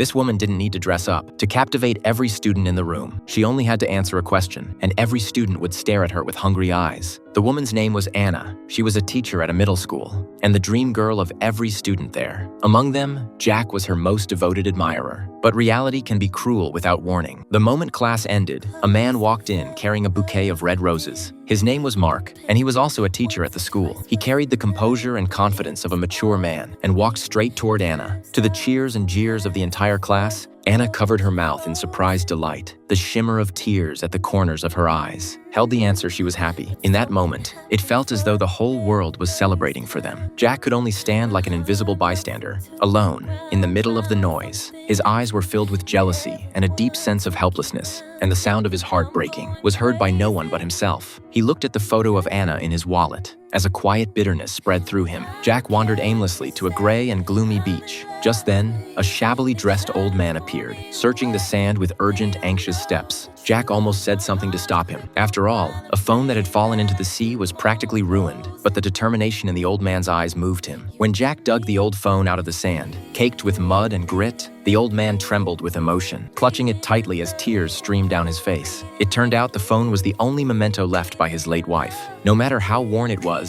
This woman didn't need to dress up to captivate every student in the room. She only had to answer a question, and every student would stare at her with hungry eyes. The woman's name was Anna. She was a teacher at a middle school, and the dream girl of every student there. Among them, Jack was her most devoted admirer. But reality can be cruel without warning. The moment class ended, a man walked in carrying a bouquet of red roses. His name was Mark, and he was also a teacher at the school. He carried the composure and confidence of a mature man and walked straight toward Anna. To the cheers and jeers of the entire class, Anna covered her mouth in surprised delight. The shimmer of tears at the corners of her eyes held the answer she was happy. In that moment, it felt as though the whole world was celebrating for them. Jack could only stand like an invisible bystander, alone, in the middle of the noise. His eyes were filled with jealousy and a deep sense of helplessness, and the sound of his heart breaking was heard by no one but himself. He looked at the photo of Anna in his wallet. As a quiet bitterness spread through him, Jack wandered aimlessly to a gray and gloomy beach. Just then, a shabbily dressed old man appeared, searching the sand with urgent, anxious steps. Jack almost said something to stop him. After all, a phone that had fallen into the sea was practically ruined, but the determination in the old man's eyes moved him. When Jack dug the old phone out of the sand, caked with mud and grit, the old man trembled with emotion, clutching it tightly as tears streamed down his face. It turned out the phone was the only memento left by his late wife. No matter how worn it was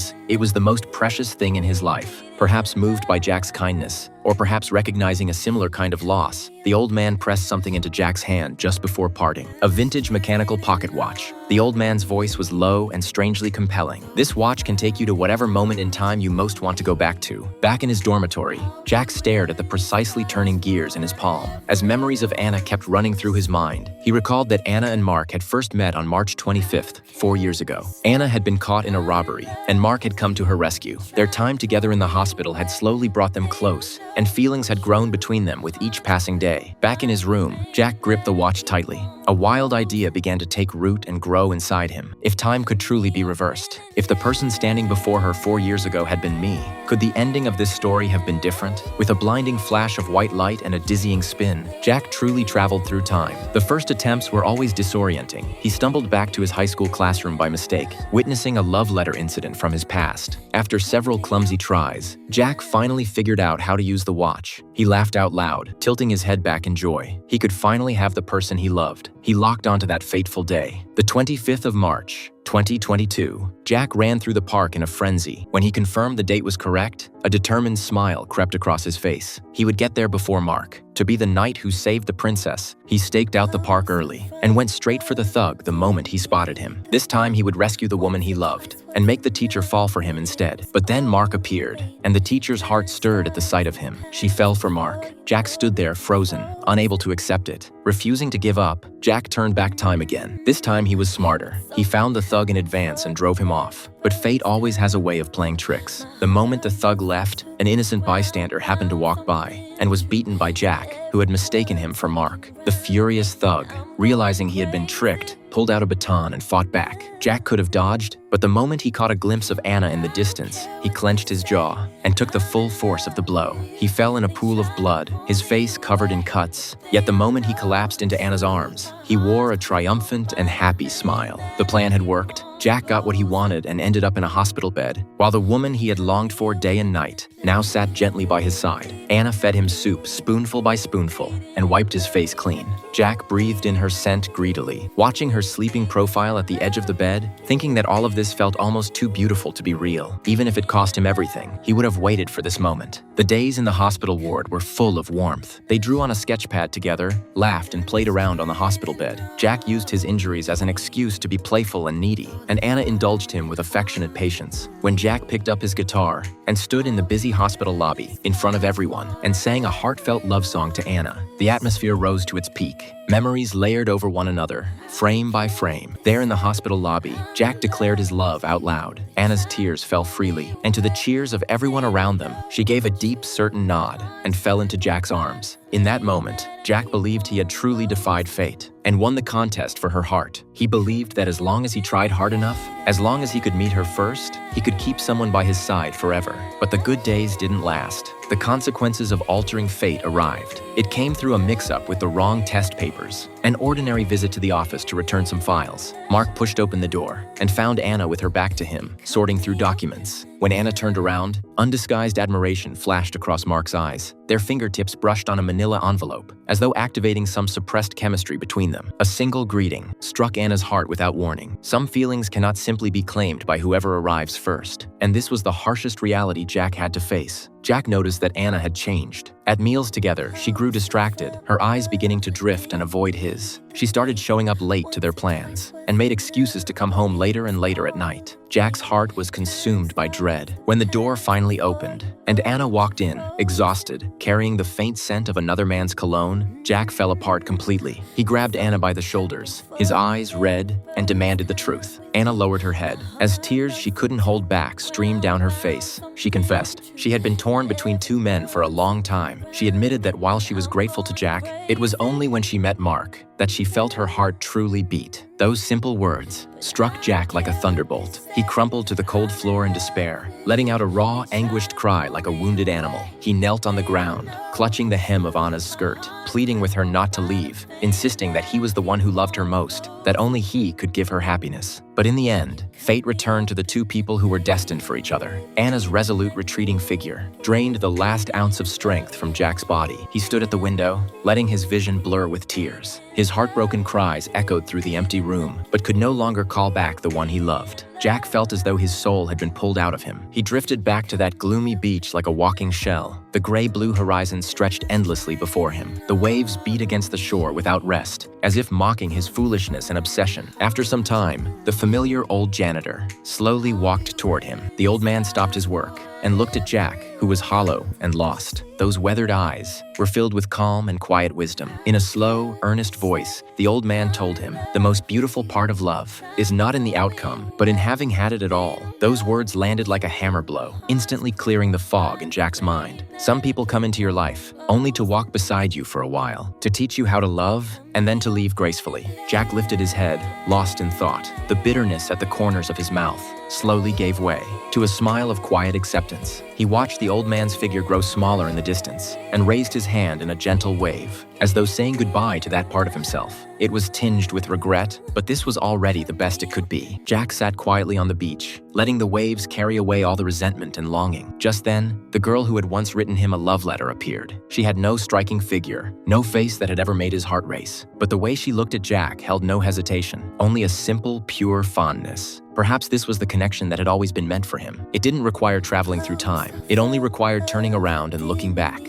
the most precious thing in his life. Perhaps moved by Jack's kindness, or perhaps recognizing a similar kind of loss, the old man pressed something into Jack's hand just before parting. A vintage mechanical pocket watch. The old man's voice was low and strangely compelling. This watch can take you to whatever moment in time you most want to go back to. Back in his dormitory, Jack stared at the precisely turning gears in his palm. As memories of Anna kept running through his mind, he recalled that Anna and Mark had first met on March 25th, 4 years ago. Anna had been caught in a robbery, and Mark had come to her rescue. Their time together in the hospital had slowly brought them close, and feelings had grown between them with each passing day. Back in his room, Jack gripped the watch tightly. A wild idea began to take root and grow inside him. If time could truly be reversed, if the person standing before her 4 years ago had been me, could the ending of this story have been different? With a blinding flash of white light and a dizzying spin, Jack truly traveled through time. The first attempts were always disorienting. He stumbled back to his high school classroom by mistake, witnessing a love letter incident from his past. After several clumsy tries, Jack finally figured out how to use the watch. He laughed out loud, tilting his head back in joy. He could finally have the person he loved. He locked onto that fateful day, the 25th of March, 2022. Jack ran through the park in a frenzy. When he confirmed the date was correct, a determined smile crept across his face. He would get there before Mark. To be the knight who saved the princess, he staked out the park early and went straight for the thug the moment he spotted him. This time he would rescue the woman he loved and make the teacher fall for him instead. But then Mark appeared, and the teacher's heart stirred at the sight of him. She fell for Mark. Jack stood there frozen, unable to accept it. Refusing to give up, Jack turned back time again. This time he was smarter. He found the thug in advance and drove him off. But fate always has a way of playing tricks. The moment the thug left, an innocent bystander happened to walk by and was beaten by Jack, who had mistaken him for Mark. The furious thug, realizing he had been tricked, pulled out a baton and fought back. Jack could have dodged, but the moment he caught a glimpse of Anna in the distance, he clenched his jaw and took the full force of the blow. He fell in a pool of blood, his face covered in cuts. Yet the moment he collapsed into Anna's arms, he wore a triumphant and happy smile. The plan had worked. Jack got what he wanted and ended up in a hospital bed, while the woman he had longed for day and night now sat gently by his side. Anna fed him soup spoonful by spoonful and wiped his face clean. Jack breathed in her scent greedily, watching her sleeping profile at the edge of the bed, thinking that all of this felt almost too beautiful to be real. Even if it cost him everything, he would have waited for this moment. The days in the hospital ward were full of warmth. They drew on a sketch pad together, laughed, and played around on the hospital bed. Jack used his injuries as an excuse to be playful and needy, and Anna indulged him with affectionate patience. When Jack picked up his guitar and stood in the busy hospital lobby in front of everyone and sang a heartfelt love song to Anna, the atmosphere rose to its peak. Memories layered over one another, frame by frame. There in the hospital lobby, Jack declared his love out loud. Anna's tears fell freely, and to the cheers of everyone around them, she gave a deep, certain nod and fell into Jack's arms. In that moment, Jack believed he had truly defied fate and won the contest for her heart. He believed that as long as he tried hard enough, as long as he could meet her first, he could keep someone by his side forever. But the good days didn't last. The consequences of altering fate arrived. It came through a mix-up with the wrong test papers, an ordinary visit to the office to return some files. Mark pushed open the door and found Anna with her back to him, sorting through documents. When Anna turned around, undisguised admiration flashed across Mark's eyes. Their fingertips brushed on a manila envelope, as though activating some suppressed chemistry between them. A single greeting struck Anna's heart without warning. Some feelings cannot simply be claimed by whoever arrives first, and this was the harshest reality Jack had to face. Jack noticed that Anna had changed. At meals together, she grew distracted, her eyes beginning to drift and avoid his. She started showing up late to their plans, and made excuses to come home later and later at night. Jack's heart was consumed by dread. When the door finally opened, and Anna walked in, exhausted, carrying the faint scent of another man's cologne, Jack fell apart completely. He grabbed Anna by the shoulders, his eyes red, and demanded the truth. Anna lowered her head. As tears she couldn't hold back streamed down her face, she confessed. She had been torn between two men for a long time. She admitted that while she was grateful to Jack, it was only when she met Mark that she felt her heart truly beat. Those simple words struck Jack like a thunderbolt. He crumpled to the cold floor in despair, letting out a raw, anguished cry like a wounded animal. He knelt on the ground, clutching the hem of Anna's skirt, pleading with her not to leave, insisting that he was the one who loved her most, that only he could give her happiness. But in the end, fate returned to the two people who were destined for each other. Anna's resolute retreating figure drained the last ounce of strength from Jack's body. He stood at the window, letting his vision blur with tears. His heartbroken cries echoed through the empty room, but could no longer call back the one he loved. Jack felt as though his soul had been pulled out of him. He drifted back to that gloomy beach like a walking shell. The gray-blue horizon stretched endlessly before him. The waves beat against the shore without rest, as if mocking his foolishness and obsession. After some time, the familiar old janitor slowly walked toward him. The old man stopped his work and looked at Jack, who was hollow and lost. Those weathered eyes were filled with calm and quiet wisdom. In a slow, earnest voice, the old man told him, "The most beautiful part of love is not in the outcome, but in having had it at all." Those words landed like a hammer blow, instantly clearing the fog in Jack's mind. Some people come into your life only to walk beside you for a while, to teach you how to love and then to leave gracefully. Jack lifted his head, lost in thought. The bitterness at the corners of his mouth slowly gave way to a smile of quiet acceptance. He watched the old man's figure grow smaller in the distance and raised his hand in a gentle wave, as though saying goodbye to that part of himself. It was tinged with regret, but this was already the best it could be. Jack sat quietly on the beach, letting the waves carry away all the resentment and longing. Just then, the girl who had once written him a love letter appeared. She had no striking figure, no face that had ever made his heart race. But the way she looked at Jack held no hesitation, only a simple, pure fondness. Perhaps this was the connection that had always been meant for him. It didn't require traveling through time. It only required turning around and looking back.